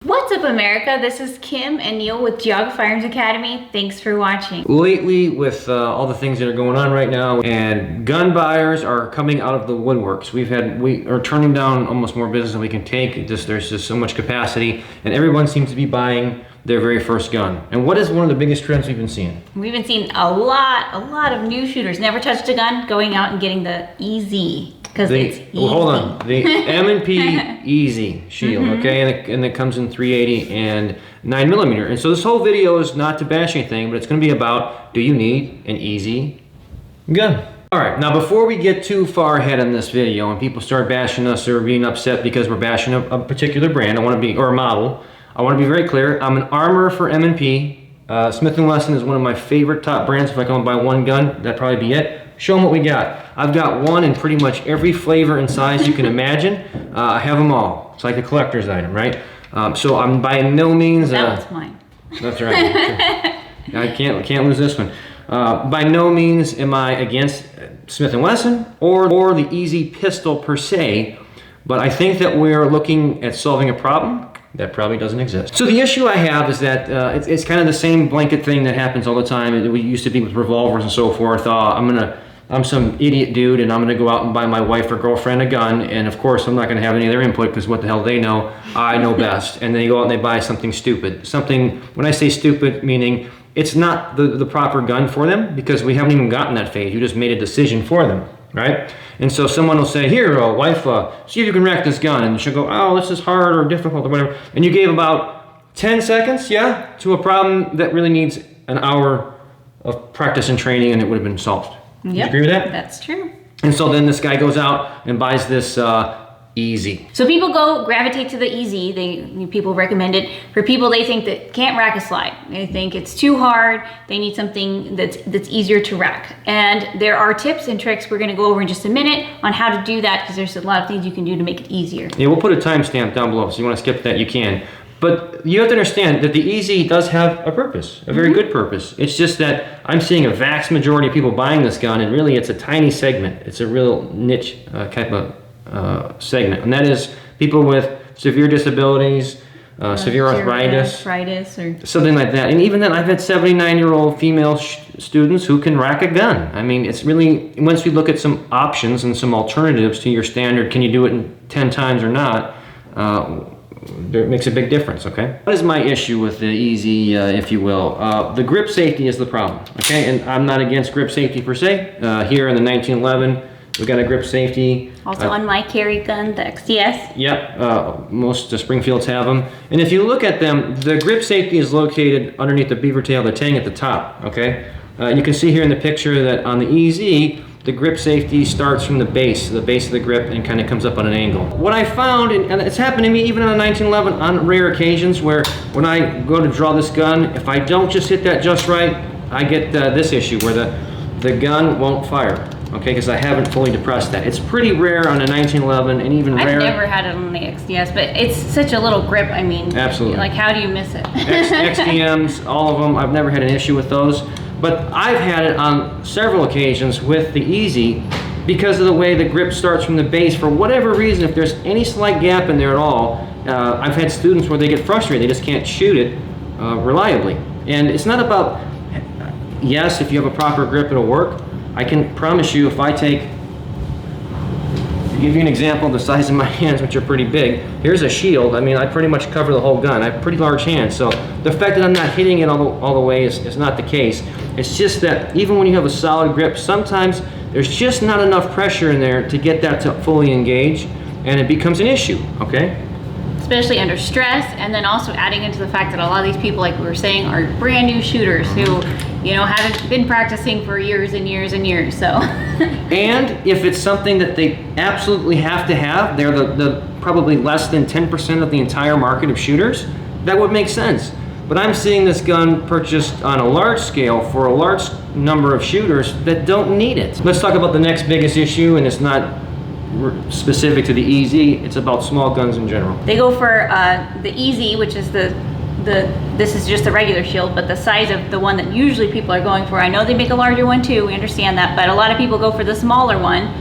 What's up, America? This is Kim and Neil with Geauga Firearms Academy. Thanks for watching. Lately, with all the things that are going on right now, and gun buyers are coming out of the woodworks. We are turning down almost more business than we can take. There's just so much capacity, and everyone seems to be buying their very first gun. And what is one of the biggest trends we've been seeing? We've been seeing a lot of new shooters, never touched a gun, going out and getting the EZ. Because it's easy. Well, hold on. The M&P EZ shield, okay? And it comes in 380 and 9mm. And so this whole video is not to bash anything, but it's going to be about, do you need an EZ gun? All right, now before we get too far ahead in this video and people start bashing us or being upset because we're bashing a particular brand, or a model, I want to be very clear. I'm an armorer for M&P. Smith and Wesson is one of my favorite top brands. If I can only buy one gun, that'd probably be it. Show them what we got. I've got one in pretty much every flavor and size you can imagine. I have them all. It's like a collector's item, right? So I'm by no means... that was mine. That's right. I can't lose this one. By no means am I against Smith and Wesson or the EZ pistol per se, but I think that we're looking at solving a problem that probably doesn't exist. So the issue I have is that it's kind of the same blanket thing that happens all the time. We used to be with revolvers and so forth. I'm some idiot dude and I'm gonna go out and buy my wife or girlfriend a gun, and of course I'm not gonna have any of their input because what the hell they know, I know best. And they go out and they buy something stupid. Something, when I say stupid, meaning it's not the proper gun for them, because we haven't even gotten that phase. You just made a decision for them, right? And so someone will say, here, wife, see if you can rack this gun. And she'll go, oh, this is hard or difficult or whatever. And you gave about 10 seconds, yeah, to a problem that really needs an hour of practice and training, and it would have been solved. Yep, you agree with that? That's true. And so then this guy goes out and buys this EZ. So people gravitate to the EZ. People recommend it for people they think that can't rack a slide. They think it's too hard. They need something that's easier to rack. And there are tips and tricks we're going to go over in just a minute on how to do that, because there's a lot of things you can do to make it easier. Yeah, we'll put a timestamp down below, so you want to skip that, you can. But you have to understand that the EZ does have a purpose, a very good purpose. It's just that I'm seeing a vast majority of people buying this gun, and really it's a tiny segment. It's a real niche type of segment, and that is people with severe disabilities, severe arthritis, or something like that. And even then, I've had 79-year-old female students who can rack a gun. I mean, it's really, once we look at some options and some alternatives to your standard, can you do it in 10 times or not, it makes a big difference, okay? What is my issue with the EZ, if you will? The grip safety is the problem, okay? And I'm not against grip safety per se. Here in the 1911, we got a grip safety. Also on my carry gun, the XDS. Yep, most Springfields have them. And if you look at them, the grip safety is located underneath the beaver tail, the tang at the top, okay? You can see here in the picture that on the EZ, the grip safety starts from the base of the grip, and kind of comes up on an angle. What I found, and it's happened to me even on a 1911 on rare occasions, where when I go to draw this gun, if I don't just hit that just right, I get this issue where the gun won't fire, okay, because I haven't fully depressed that. It's pretty rare on a 1911, and even rare. I've never had it on the XDS, but it's such a little grip. I mean, absolutely. Like, how do you miss it? XDMs, all of them, I've never had an issue with those. But I've had it on several occasions with the EZ because of the way the grip starts from the base. For whatever reason, if there's any slight gap in there at all, I've had students where they get frustrated. They just can't shoot it reliably. And it's not about, yes, if you have a proper grip, it'll work. I can promise you, if I take, to give you an example of the size of my hands, which are pretty big, here's a shield. I mean, I pretty much cover the whole gun. I have pretty large hands, so the fact that I'm not hitting it all the way is not the case. It's just that even when you have a solid grip, sometimes there's just not enough pressure in there to get that to fully engage, and it becomes an issue, okay? Especially under stress, and then also adding into the fact that a lot of these people, like we were saying, are brand new shooters who, you know, haven't been practicing for years and years and years, so. And if it's something that they absolutely have to have, they're the probably less than 10% of the entire market of shooters, that would make sense. But I'm seeing this gun purchased on a large scale for a large number of shooters that don't need it. Let's talk about the next biggest issue, and it's not specific to the EZ, it's about small guns in general. They go for the EZ, which is this is just the regular shield, but the size of the one that usually people are going for. I know they make a larger one too, we understand that, but a lot of people go for the smaller one.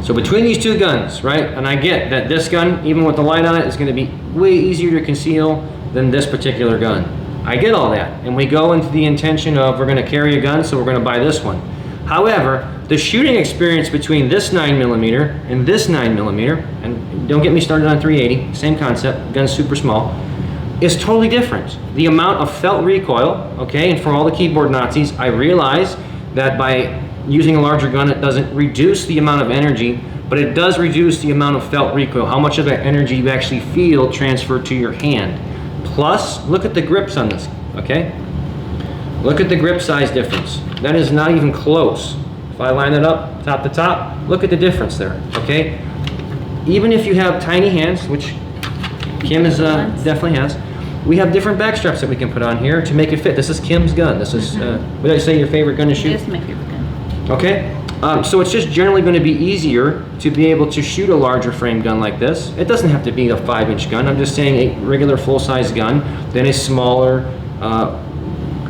So between these two guns, right, and I get that this gun, even with the light on it, is going to be way easier to conceal than this particular gun. I get all that, and we go into the intention of we're going to carry a gun, so we're going to buy this one. However, the shooting experience between this 9mm and this 9mm, and don't get me started on 380, same concept, gun's super small, is totally different. The amount of felt recoil, okay, and for all the keyboard Nazis, I realize that by using a larger gun, it doesn't reduce the amount of energy, but it does reduce the amount of felt recoil, how much of that energy you actually feel transferred to your hand. Plus, look at the grips on this, okay? Look at the grip size difference. That is not even close. If I line it up top to top, look at the difference there, okay? Even if you have tiny hands, which Kim definitely has, we have different back straps that we can put on here to make it fit. This is Kim's gun. This is, what did I say, your favorite gun to shoot? It is my favorite gun. Okay, so it's just generally going to be easier to be able to shoot a larger frame gun like this. It doesn't have to be a 5-inch gun. I'm just saying a regular full-size gun than a smaller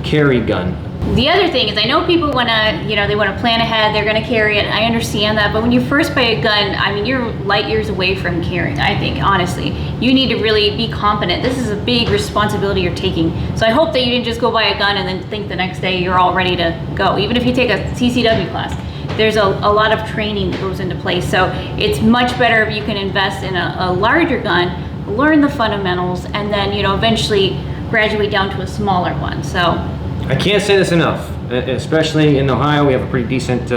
carry gun. The other thing is I know people want to, they want to plan ahead, they're going to carry it. I understand that, but when you first buy a gun, I mean, you're light years away from carrying, I think, honestly. You need to really be confident. This is a big responsibility you're taking. So I hope that you didn't just go buy a gun and then think the next day you're all ready to go. Even if you take a CCW class, there's a lot of training that goes into place. So it's much better if you can invest in a larger gun, learn the fundamentals, and then, eventually graduate down to a smaller one. So I can't say this enough, especially in Ohio. We have a pretty decent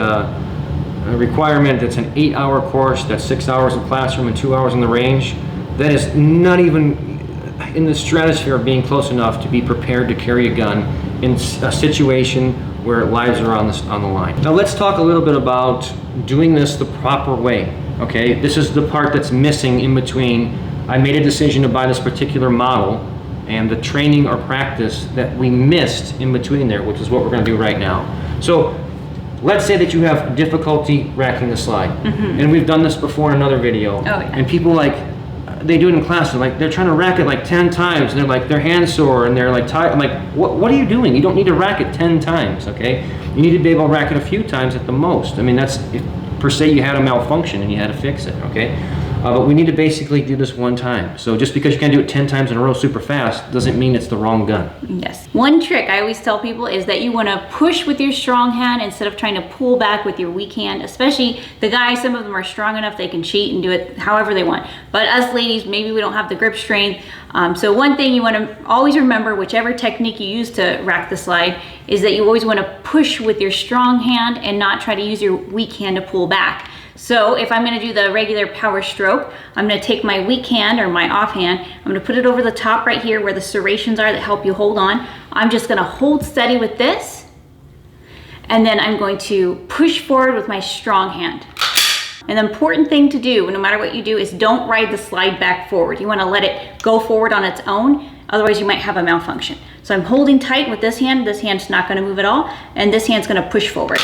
requirement. It's an 8-hour course. That's 6 hours in classroom and 2 hours in the range. That is not even in the stratosphere of being close enough to be prepared to carry a gun in a situation where lives are on the line. Now let's talk a little bit about doing this the proper way. Okay, this is the part that's missing in between. I made a decision to buy this particular model and the training or practice that we missed in between there, which is what we're going to do right now. So let's say that you have difficulty racking the slide. And we've done this before in another video. Oh, yeah. And people they do it in class, and they're trying to rack it like 10 times, and they're like, their hand's sore, and they're like tired. I'm like, what are you doing? You don't need to rack it 10 times, okay? You need to be able to rack it a few times at the most. I mean, that's, if per se you had a malfunction and you had to fix it, okay? But we need to basically do this one time. So just because you can do it 10 times in a row super fast doesn't mean it's the wrong gun. Yes. One trick I always tell people is that you want to push with your strong hand instead of trying to pull back with your weak hand. Especially the guys, some of them are strong enough they can cheat and do it however they want. But us ladies, maybe we don't have the grip strength. So one thing you want to always remember, whichever technique you use to rack the slide, is that you always want to push with your strong hand and not try to use your weak hand to pull back. So if I'm going to do the regular power stroke, I'm going to take my weak hand or my off hand, I'm going to put it over the top right here where the serrations are that help you hold on. I'm just going to hold steady with this, and then I'm going to push forward with my strong hand. And the important thing to do, no matter what you do, is don't ride the slide back forward. You want to let it go forward on its own, otherwise you might have a malfunction. So I'm holding tight with this hand's not going to move at all, and this hand's going to push forward,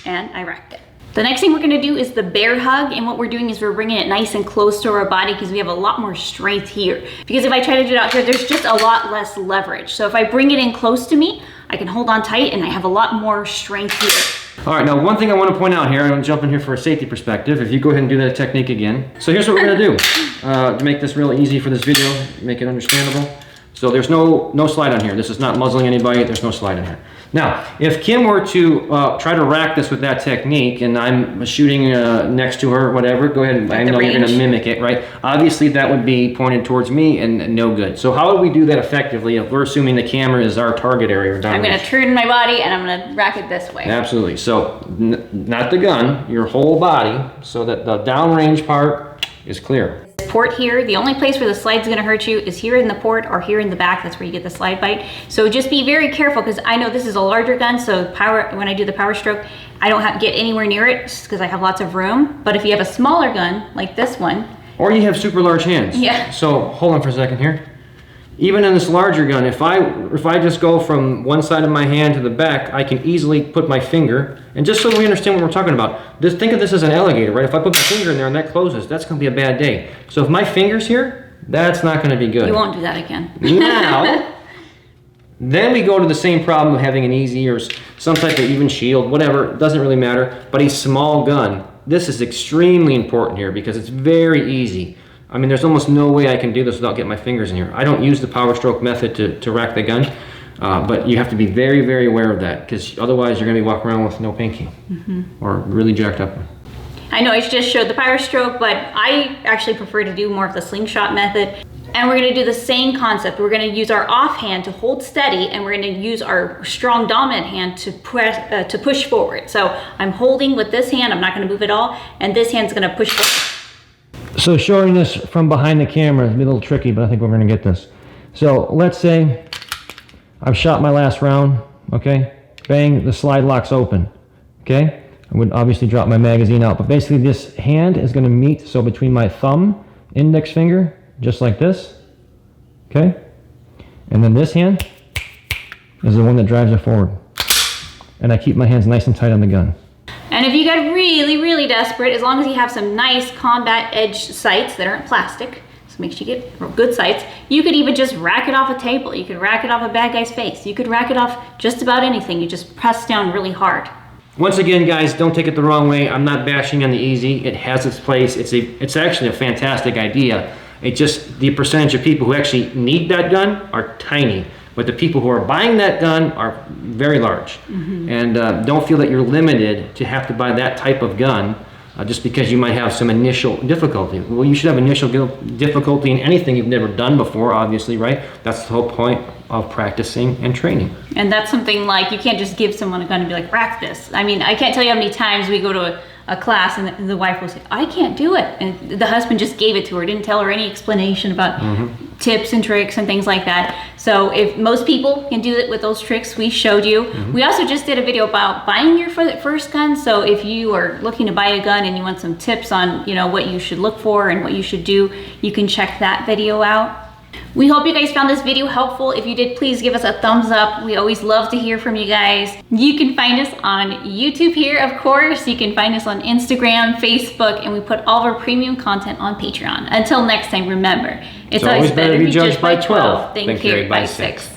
and I racked it. The next thing we're going to do is the bear hug, and what we're doing is we're bringing it nice and close to our body because we have a lot more strength here. Because if I try to do it out here, there's just a lot less leverage. So if I bring it in close to me, I can hold on tight and I have a lot more strength here. All right, now one thing I want to point out here, I'm going to jump in here for a safety perspective. If you go ahead and do that technique again. So here's what we're going to do to make this really easy for this video, make it understandable. So there's no slide on here. This is not muzzling anybody. There's no slide on here. Now, if Kim were to try to rack this with that technique, and I'm shooting next to her, whatever, go ahead. I know you're going to mimic it, right? Obviously, that would be pointed towards me and no good. So how do we do that effectively if we're assuming the camera is our target area? Or I'm going to turn my body and I'm going to rack it this way. Absolutely. So not the gun, your whole body, so that the downrange part is clear. Port here, the only place where the slide's going to hurt you is here in the port or here in the back. That's where you get the slide bite. So just be very careful, because I know this is a larger gun, so when I do the power stroke, I don't have to get anywhere near it just because I have lots of room. But if you have a smaller gun like this one, or you have super large hands. Yeah. So hold on for a second here. Even in this larger gun, if I just go from one side of my hand to the back, I can easily put my finger, and just so we understand what we're talking about, think of this as an alligator, right? If I put my finger in there and that closes, that's going to be a bad day. So if my finger's here, that's not going to be good. You won't do that again. Now, then we go to the same problem of having an EZ or some type of even shield, whatever, it doesn't really matter, but a small gun. this is extremely important here because it's very easy. I mean, there's almost no way I can do this without getting my fingers in here. I don't use the power stroke method to rack the gun, but you have to be very, very aware of that because otherwise you're going to be walking around with no pinky or really jacked up. I know I just showed the power stroke, but I actually prefer to do more of the slingshot method. And we're going to do the same concept. We're going to use our off hand to hold steady, and we're going to use our strong dominant hand to press to push forward. So I'm holding with this hand. I'm not going to move at all, and this hand's going to push forward. So showing this from behind the camera is a little tricky, but I think we're going to get this. So let's say I've shot my last round, okay? Bang, the slide lock's open, okay? I would obviously drop my magazine out, but basically this hand is going to meet, so between my thumb, index finger, just like this, okay? And then this hand is the one that drives it forward. And I keep my hands nice and tight on the gun. And if you get really, really desperate, as long as you have some nice combat edge sights that aren't plastic, so make sure you get good sights, you could even just rack it off a table. You could rack it off a bad guy's face. You could rack it off just about anything. You just press down really hard. Once again, guys, don't take it the wrong way. I'm not bashing on the EZ. It has its place. It's actually a fantastic idea. It just, the percentage of people who actually need that gun are tiny. But the people who are buying that gun are very large. And don't feel that you're limited to have to buy that type of gun just because you might have some initial difficulty. Well, you should have initial difficulty in anything you've never done before, obviously, right? That's the whole point of practicing and training. And that's something like, you can't just give someone a gun and be like, rack this. I mean, I can't tell you how many times we go to a class and the wife will say, I can't do it. And the husband just gave it to her, didn't tell her any explanation about tips and tricks and things like that. So if most people can do it with those tricks we showed you. We also just did a video about buying your first gun. So if you are looking to buy a gun and you want some tips on, you know, what you should look for and what you should do, you can check that video out. We hope you guys found this video helpful. If you did, please give us a thumbs up. We always love to hear from you guys. You can find us on YouTube here, of course. You can find us on Instagram, Facebook, and we put all of our premium content on Patreon. Until next time, remember, it's always better to be judged by 12 than carried by 6.